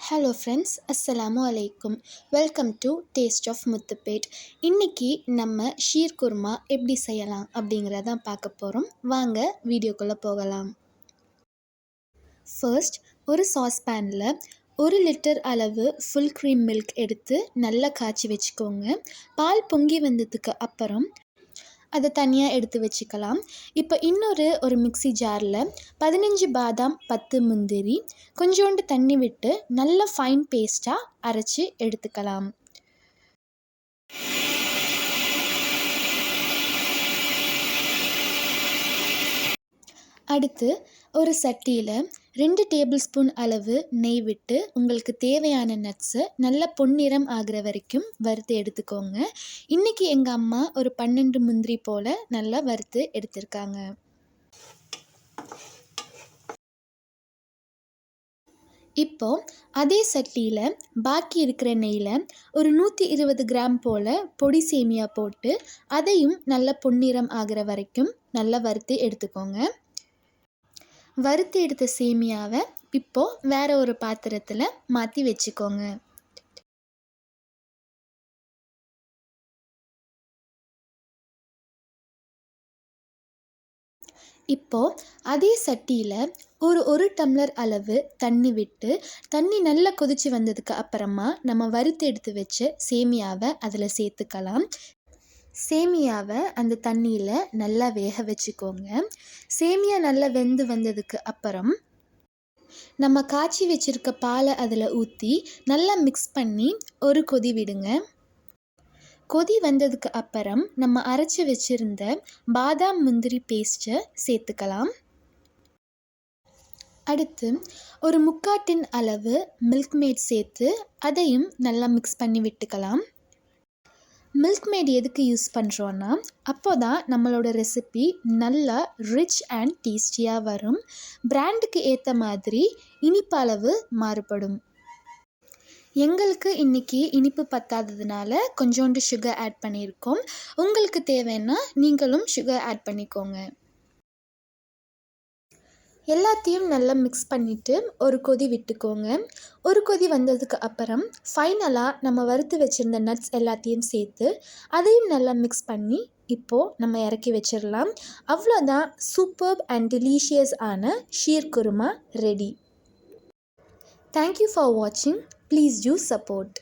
Hello friends, அஸ்ஸலாமு அலைக்கும். Welcome to taste of Muthupet. இன்றைக்கி நம்ம ஷீர் குர்மா எப்படி செய்யலாம் அப்படிங்கிறதான் பார்க்க போகிறோம். வாங்க வீடியோக்குள்ளே போகலாம். ஃபர்ஸ்ட் ஒரு சாஸ்பேனில் 1 லிட்டர் அளவு ஃபுல் க்ரீம் மில்க் எடுத்து நல்லா காய்ச்சி வச்சுக்கோங்க. பால் பொங்கி வந்ததுக்கு அப்புறம் அதை தனியாக எடுத்து வச்சுக்கலாம். இப்போ ஒரு மிக்ஸி ஜாரில் 15 பாதாம், 10 முந்திரி, கொஞ்சோண்டு தண்ணி விட்டு நல்ல ஃபைன் பேஸ்ட்டாக அரைச்சி எடுத்துக்கலாம். அடுத்து ஒரு சட்டியில் 2 டேபிள் ஸ்பூன் அளவு நெய் விட்டு உங்களுக்கு தேவையான நட்ஸை நல்ல பொன்னிறம் ஆகிற வரைக்கும் வறுத்து எடுத்துக்கோங்க. இன்றைக்கி எங்கள் அம்மா ஒரு 12 முந்திரி போல் நல்லா வறுத்து எடுத்திருக்காங்க. இப்போது அதே சட்டியில் பாக்கி இருக்கிற நெய்யில் ஒரு 120 கிராம் போல் பொடி சேமியா போட்டு அதையும் நல்ல பொன்னிறம் ஆகிற வரைக்கும் நல்லா வறுத்து எடுத்துக்கோங்க. வறுத்து எடுத்த சேமியாவை இப்போது வேறு ஒரு பாத்திரத்தில் மாற்றி வச்சுக்கோங்க. இப்போது அதே சட்டியில் ஒரு டம்ளர் அளவு தண்ணி விட்டு தண்ணி நல்லா கொதித்து வந்ததுக்கு அப்புறமா நம்ம வறுத்து எடுத்து வச்ச சேமியாவை அதில் சேர்த்துக்கலாம். சேமியாவை அந்த தண்ணியில் நல்லா வேக வச்சுக்கோங்க. சேமியா நல்லா வெந்து வந்ததுக்கு அப்புறம் நம்ம காய்ச்சி வச்சுருக்க பாலை அதில் ஊற்றி நல்லா மிக்ஸ் பண்ணி ஒரு கொதி விடுங்க. கொதி வந்ததுக்கு அப்புறம் நம்ம அரைச்சி வச்சுருந்த பாதாம் முந்திரி பேஸ்ட்டை சேர்த்துக்கலாம். அடுத்து ஒரு 3/4 டின் அளவு மில்க் மேட் சேர்த்து அதையும் நல்லா மிக்ஸ் பண்ணி விட்டுக்கலாம். மில்க் மேட் எதுக்கு யூஸ் பண்ணுறோன்னா அப்போ தான் நம்மளோட ரெசிபி நல்லா ரிச் அண்ட் டேஸ்டியாக வரும். பிராண்டுக்கு ஏற்ற மாதிரி இனிப்பு அளவு மாறுபடும். எங்களுக்கு இன்றைக்கி இனிப்பு பத்தாததுனால கொஞ்சோண்டு சுகர் ஆட் பண்ணியிருக்கோம். உங்களுக்கு தேவைன்னா நீங்களும் சுகர் ஆட் பண்ணிக்கோங்க. எல்லாத்தையும் நல்லா மிக்ஸ் பண்ணிவிட்டு ஒரு கொதி விட்டுக்கோங்க. ஒரு கொதி வந்ததுக்கு அப்புறம் ஃபைனலாக நம்ம வறுத்து வச்சுருந்த நட்ஸ் எல்லாத்தையும் சேர்த்து அதையும் நல்லா மிக்ஸ் பண்ணி இப்போது நம்ம இறக்கி வச்சிடலாம். அவ்வளோதான், சூப்பர்ப் அண்ட் டெலிஷியஸ் ஆன sheer kurma ready. Thank you for வாட்சிங். Please do support.